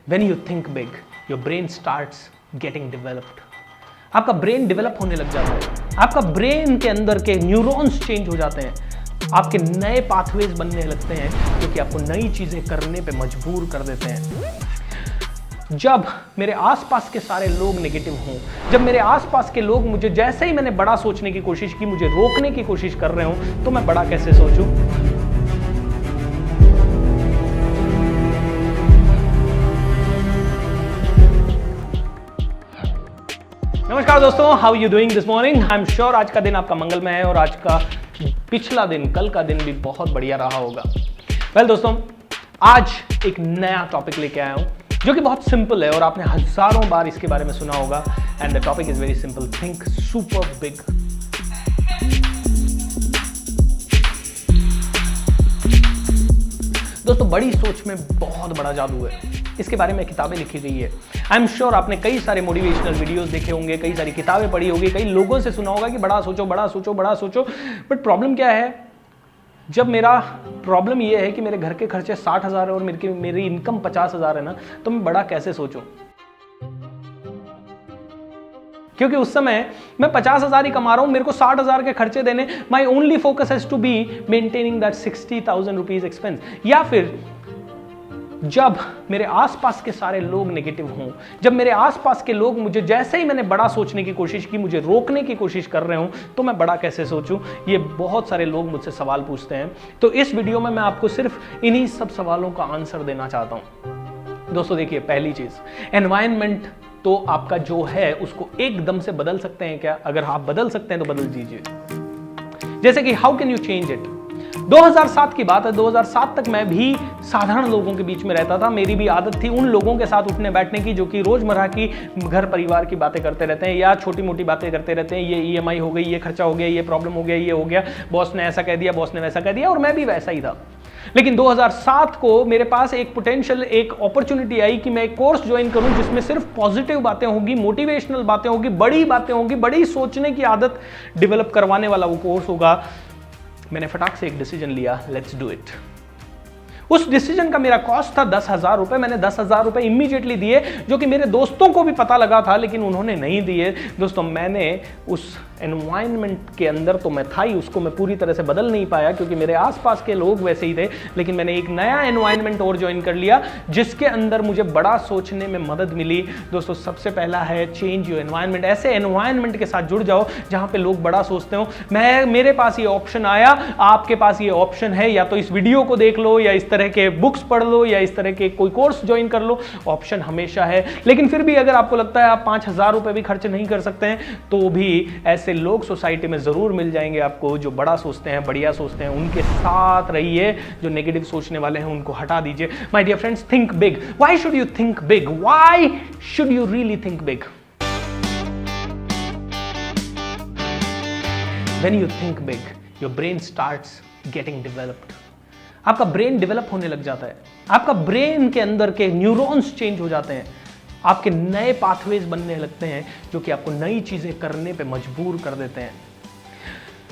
When you think big, your brain starts getting developed. आपका brain develop होने लग जाता है, आपका ब्रेन के अंदर के न्यूरॉन्स चेंज हो जाते हैं, आपके नए पाथवेज बनने लगते हैं क्योंकि आपको नई चीजें करने पे मजबूर कर देते हैं। जब मेरे आसपास के सारे लोग नेगेटिव हों, जब मेरे आसपास के लोग मुझे जैसे ही मैंने बड़ा सोचने की कोशिश की मुझे रोकने की कोशिश कर रहे हो, तो मैं बड़ा कैसे सोचूं? नमस्कार दोस्तों, how you doing this morning. I am sure आज का दिन आपका मंगलमय है और आज का पिछला दिन, कल का दिन भी बहुत बढ़िया रहा होगा। वेल दोस्तों, आज एक नया टॉपिक लेके आया हूं जो कि बहुत सिंपल है और आपने हजारों बार इसके बारे में सुना होगा। And the topic is very simple, think super big. दोस्तों, बड़ी सोच में बहुत बड़ा जादू है, इसके बारे में किताबें लिखी गई है। आई एम श्योर आपने कई सारे मोटिवेशनल वीडियोस देखे होंगे, कई सारी किताबें पढ़ी होगी, कई लोगों से सुना होगा कि बड़ा सोचो बड़ा सोचो बड़ा सोचो। बट प्रॉब्लम क्या है, जब मेरा प्रॉब्लम ये है कि मेरे घर के खर्चे 60,000 है और मेरी इनकम 50,000 है ना, तो मैं बड़ा कैसे सोचूं? क्योंकि उस समय मैं 50,000 ही कमा रहा हूं, मेरे को 60,000 के खर्चे देने। My only focus has to be maintaining that 60,000 rupees expense. या फिर जब मेरे आसपास के सारे लोग नेगेटिव हों, जब मेरे आसपास के लोग मुझे जैसे ही मैंने बड़ा सोचने की कोशिश की मुझे रोकने की कोशिश कर रहे हो, तो मैं बड़ा कैसे सोचूं? ये बहुत सारे लोग मुझसे सवाल पूछते हैं। तो इस वीडियो में मैं आपको सिर्फ इन्हीं सब सवालों का आंसर देना चाहता हूं। दोस्तों देखिए, पहली चीज, एनवायरनमेंट तो आपका जो है उसको एकदम से बदल सकते हैं क्या? अगर आप बदल सकते हैं तो बदल दीजिए। जैसे कि how can you change it? 2007 की बात है। 2007 तक मैं भी साधारण लोगों के बीच में रहता था। मेरी भी आदत थी उन लोगों के साथ उठने बैठने की जो कि रोजमर्रा की घर परिवार की बातें करते रहते हैं या छोटी मोटी बातें करते रहते हैं। ये ईएमआई हो गई, ये खर्चा हो गया, ये प्रॉब्लम हो गया, ये हो गया, बॉस ने ऐसा कह दिया, बॉस ने वैसा कह दिया, और मैं भी वैसा ही था। लेकिन 2007 को मेरे पास एक पोटेंशियल, एक अपॉर्चुनिटी आई कि मैं एक कोर्स ज्वाइन करूं जिसमें सिर्फ पॉजिटिव बातें होगी, मोटिवेशनल बातें होगी, बड़ी बातें होगी, बड़ी सोचने की आदत डेवलप करवाने वाला वो कोर्स होगा। मैंने फटाक से एक डिसीजन लिया, लेट्स डू इट। उस डिसीजन का मेरा कॉस्ट था 10,000 रुपए। मैंने 10,000 रुपए इमीडिएटली दिए, जो कि मेरे दोस्तों को भी पता लगा था लेकिन उन्होंने नहीं दिए। दोस्तों, मैंने उस एनवायरनमेंट के अंदर तो मैं था ही, उसको मैं पूरी तरह से बदल नहीं पाया क्योंकि मेरे आसपास के लोग वैसे ही थे। लेकिन मैंने एक नया एनवायरनमेंट और ज्वाइन कर लिया जिसके अंदर मुझे बड़ा सोचने में मदद मिली। दोस्तों, सबसे पहला है चेंज योर एनवायरनमेंट। ऐसे एनवायरनमेंट के साथ जुड़ जाओ जहां पे लोग बड़ा सोचते हो। मेरे पास ये ऑप्शन आया, आपके पास ये ऑप्शन है, या तो इस वीडियो को देख लो, या इस तरह के बुक्स पढ़ लो, या इस तरह के कोई कोर्स ज्वाइन कर लो। ऑप्शन हमेशा है। लेकिन फिर भी अगर आपको लगता है आप 5,000 रुपए भी खर्च नहीं कर सकते हैं, तो भी ऐसे लोग सोसाइटी में जरूर मिल जाएंगे आपको जो बड़ा सोचते हैं, बढ़िया सोचते हैं। उनके साथ रहिए। जो नेगेटिव सोचने वाले हैं उनको हटा दीजिए। My dear friends, think big. Why should you think big? Why should you really think big? When you think big, your brain starts getting developed. आपका ब्रेन डेवलप होने लग जाता है, आपका ब्रेन के अंदर के न्यूरॉन्स चेंज हो जाते हैं, आपके नए पाथवेज बनने लगते हैं जो कि आपको नई चीजें करने पे मजबूर कर देते हैं।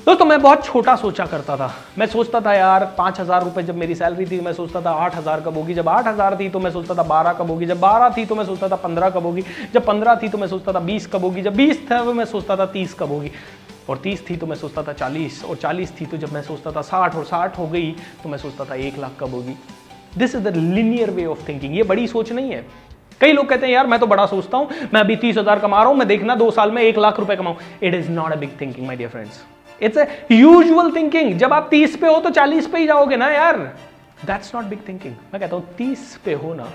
दोस्तों, मैं बहुत छोटा सोचा करता था। मैं सोचता था यार 5,000 रुपए जब मेरी सैलरी थी मैं सोचता था 8,000 कब होगी, जब 8,000 थी तो मैं सोचता था 12 कब होगी, जब 12 थी तो मैं सोचता था 15 कब होगी, जब 15 थी तो मैं सोचता था 20 कब होगी, जब 20 था मैं सोचता था 30 कब होगी, और 30 थी तो मैं सोचता था 40, और 40 थी तो जब मैं सोचता था 60, और 60 हो गई तो मैं सोचता था 1 लाख कब होगी। This is the linear way of thinking. ये बड़ी सोच नहीं है। कई लोग कहते हैं यार मैं तो बड़ा सोचता हूं, मैं अभी 30,000 कमा रहा हूं, मैं देखना 2 साल में 1 लाख रुपए कमाऊं। It is not a big thinking my dear friends, it's a usual thinking. जब आप 30 पे हो तो 40 पे ही जाओगे ना यार। That's not big thinking. मैं कहता हूं 30 पे हो ना,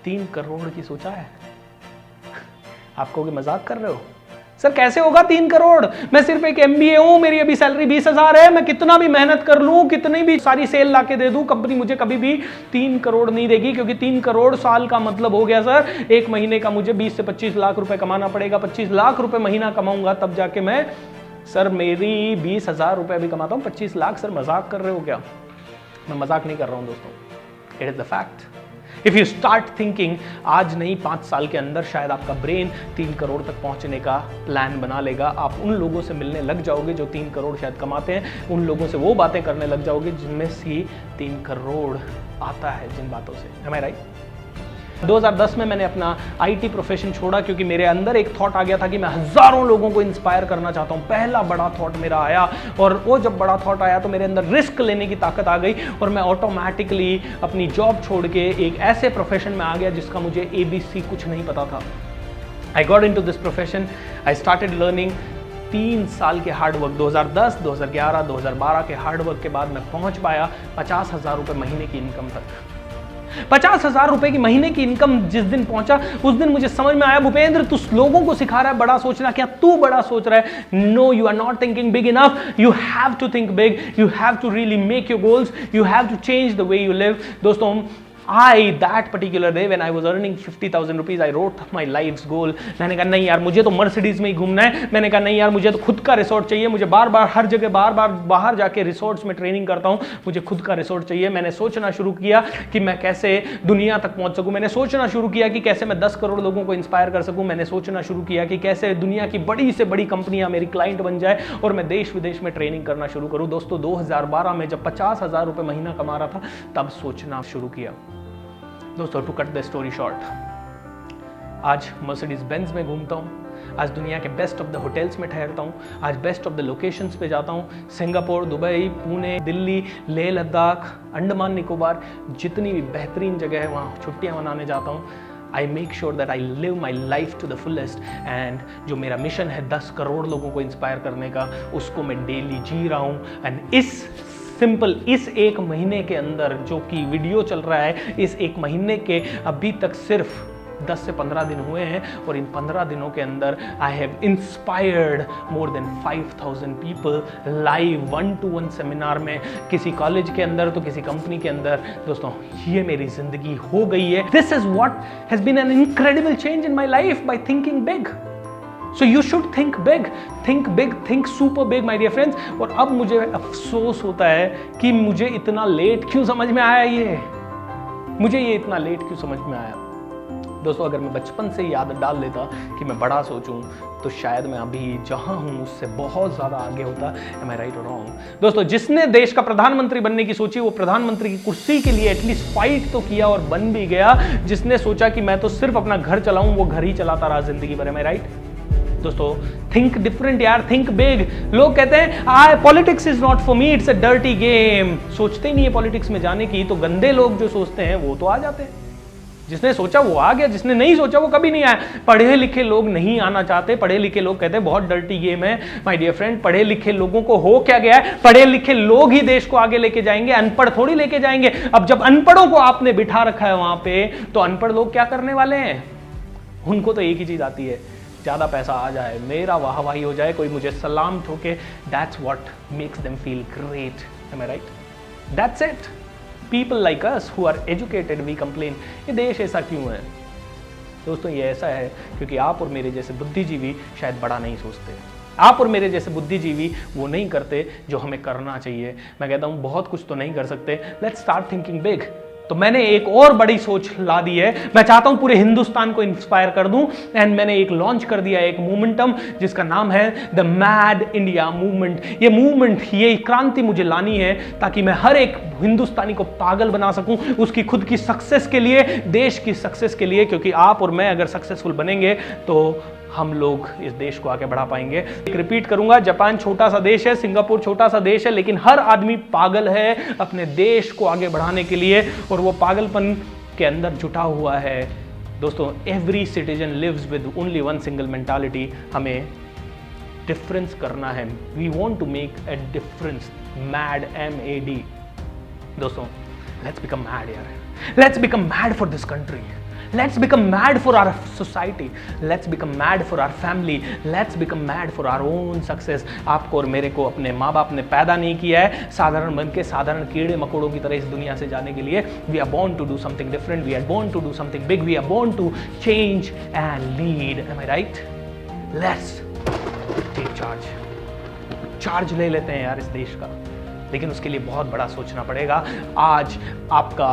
3 करोड़ की सोचा है। आप कहोगे मजाक कर रहे हो सर, कैसे होगा 3 करोड़? मैं सिर्फ एक MBA हूं, मेरी अभी सैलरी 20,000 है, मैं कितना भी मेहनत कर लूं, कितनी भी सारी सेल लाके दे दूं, कंपनी मुझे कभी भी 3 करोड़ नहीं देगी, क्योंकि 3 करोड़ साल का मतलब हो गया सर, एक महीने का मुझे 20 से 25 लाख रुपए कमाना पड़ेगा। 25 लाख रुपए महीना कमाऊंगा तब जाके मैं, सर मेरी 20,000 रुपए अभी कमाता हूं, 25 लाख। सर मजाक कर रहे हो क्या? मैं मजाक नहीं कर रहा हूं दोस्तों, it is the fact. If you start thinking, आज नहीं 5 साल के अंदर शायद आपका ब्रेन 3 करोड़ तक पहुंचने का प्लान बना लेगा। आप उन लोगों से मिलने लग जाओगे जो 3 करोड़ शायद कमाते हैं, उन लोगों से वो बातें करने लग जाओगे जिनमें से 3 करोड़ आता है, जिन बातों से। Am I right? 2010 में मैंने अपना आईटी प्रोफेशन छोड़ा क्योंकि मेरे अंदर एक थॉट आ गया था कि मैं हजारों लोगों को इंस्पायर करना चाहता हूं। पहला बड़ा थॉट मेरा आया, और वो जब बड़ा थॉट आया तो मेरे अंदर रिस्क लेने की ताकत आ गई और मैं ऑटोमेटिकली अपनी जॉब छोड़ के एक ऐसे प्रोफेशन में आ गया जिसका मुझे ABC कुछ नहीं पता था। I got into this profession, I started learning. 3 साल के हार्डवर्क, 2010, 2011, 2012 के हार्डवर्क के बाद मैं पहुंच पाया 50,000 रुपये महीने की इनकम तक। 50,000 रुपए की महीने की इनकम जिस दिन पहुंचा, उस दिन मुझे समझ में आया, भूपेंद्र तू लोगों को सिखा रहा है बड़ा सोचना, क्या तू बड़ा सोच रहा है? No, you are not thinking big enough. You have to think big, you have to really make your goals, you have to change the way you live. दोस्तों, that particular day when I was earning 50,000 rupees, I wrote my life's goal. मैंने कहा नहीं यार, मुझे तो Mercedes में ही घूमना है। मैंने कहा नहीं यार, मुझे तो खुद का रिसोर्ट चाहिए। मुझे बार बार हर जगह बार बाहर जाके रिसोर्ट्स में ट्रेनिंग करता हूँ, मुझे खुद का रिसोर्ट चाहिए। मैंने सोचना शुरू किया कि मैं कैसे दुनिया तक पहुंच सकूं। मैंने सोचना शुरू किया कि कैसे मैं 10 करोड़ लोगों को इंस्पायर कर सकूं। मैंने सोचना शुरू किया कि कैसे दुनिया की बड़ी से बड़ी कंपनियां मेरी क्लाइंट बन जाए और मैं देश विदेश में ट्रेनिंग करना शुरू करूं। दोस्तों, 2012 में जब 50,000 रुपये महीना कमा रहा था, तब सोचना शुरू किया। दोस्तों, to cut the story short, आज मर्सिडीज बेंज में घूमता हूँ, आज दुनिया के बेस्ट ऑफ द होटल्स में ठहरता हूँ, आज बेस्ट ऑफ द लोकेशंस पे जाता हूँ। सिंगापुर, दुबई, पुणे, दिल्ली, लेह लद्दाख, अंडमान निकोबार, जितनी भी बेहतरीन जगह है वहाँ छुट्टियाँ मनाने जाता हूँ। I make sure that I live my life to the fullest, and जो मेरा मिशन है 10 करोड़ लोगों को इंस्पायर करने का, उसको मैं डेली जी रहा हूँ। एंड इस एक महीने के अंदर जो कि वीडियो चल रहा है, इस एक महीने के अभी तक सिर्फ 10 से 15 दिन हुए हैं, और इन 15 दिनों के अंदर I have inspired more than 5,000 people live 1-to-1 seminar में, किसी कॉलेज के अंदर तो किसी कंपनी के अंदर। दोस्तों, ये मेरी जिंदगी हो गई है। This is what has been an incredible change in my life by thinking big. So you should think big, think super big, my dear friends। और अब मुझे अफसोस होता है कि मुझे इतना लेट क्यों समझ में आया मुझे ये इतना लेट क्यों समझ में आया। दोस्तों, अगर मैं बचपन से ही आदत डाल लेता कि मैं बड़ा सोचूं, तो शायद मैं अभी जहां हूं उससे बहुत ज्यादा आगे होता। Am I right or wrong? दोस्तों, जिसने देश का प्रधानमंत्री बनने की सोची, वो प्रधानमंत्री की कुर्सी के लिए एटलीस्ट फाइट तो किया और बन भी गया। जिसने सोचा कि मैं तो सिर्फ अपना घर चलाऊं, वो घर ही चलाता रहा जिंदगी भर। Am I right? दोस्तों, थिंक डिफरेंट यार, थिंक बिग। लोग कहते हैं politics is not for me, it's a dirty game. सोचते ही नहीं है पॉलिटिक्स में जाने की, तो गंदे लोग जो सोचते हैं वो तो आ जाते हैं। जिसने सोचा वो आ गया, जिसने नहीं सोचा वो कभी नहीं आया। पढ़े लिखे लोग नहीं आना चाहते, पढ़े लिखे लोग कहते हैं बहुत डर्टी गेम है। माय डियर फ्रेंड, पढ़े लिखे लोगों को हो क्या गया है, पढ़े लिखे लोग ही देश को आगे लेके जाएंगे, अनपढ़ थोड़ी लेके जाएंगे। अब जब अनपढ़ों को आपने बिठा रखा है वहां पे, तो अनपढ़ लोग क्या करने वाले हैं? उनको तो एक ही चीज आती है, ज़्यादा पैसा आ जाए, मेरा वाहवाही हो जाए, कोई मुझे सलाम ठोके। That's what makes them feel great. Am I right? That's it. People like us who are educated we complain, ये देश ऐसा क्यों है? दोस्तों, ये ऐसा है क्योंकि आप और मेरे जैसे बुद्धिजीवी शायद बड़ा नहीं सोचते। आप और मेरे जैसे बुद्धिजीवी वो नहीं करते जो हमें करना चाहिए। मैं कहता हूँ बहुत कुछ तो नहीं कर सकते, लेट्स स्टार्ट थिंकिंग बिग। तो मैंने एक और बड़ी सोच ला दी है। मैं चाहता हूं पूरे हिंदुस्तान को इंस्पायर कर दूं, एंड मैंने एक लॉन्च कर दिया एक मूवमेंटम जिसका नाम है द मैड इंडिया मूवमेंट। ये मूवमेंट, ये क्रांति मुझे लानी है ताकि मैं हर एक हिंदुस्तानी को पागल बना सकूं, उसकी खुद की सक्सेस के लिए, देश की सक्सेस के लिए। क्योंकि आप और मैं अगर सक्सेसफुल बनेंगे तो हम लोग इस देश को आगे बढ़ा पाएंगे। रिपीट करूंगा, जापान छोटा सा देश है, सिंगापुर छोटा सा देश है, लेकिन हर आदमी पागल है अपने देश को आगे बढ़ाने के लिए, और वो पागलपन के अंदर जुटा हुआ है। दोस्तों, every citizen lives with only one single mentality. हमें डिफरेंस करना है। We want to make a difference. Mad, MAD। दोस्तों, लेट्स बिकम मैड यार। Let's become mad for this country. Let's become mad for our society. Let's become mad for our family. Let's become mad for our own success. आपको और मेरे को अपने माँ बाप ने पैदा नहीं किया है साधारण बन के, साधारण कीड़े मकोड़ों की तरह इस दुनिया से जाने के लिए। We are born to do something different. We are born to do something big. We are born to change and lead. Am I right? Let's take charge. Charge ले लेते हैं यार इस देश का, लेकिन उसके लिए बहुत बड़ा सोचना पड़ेगा। आज आपका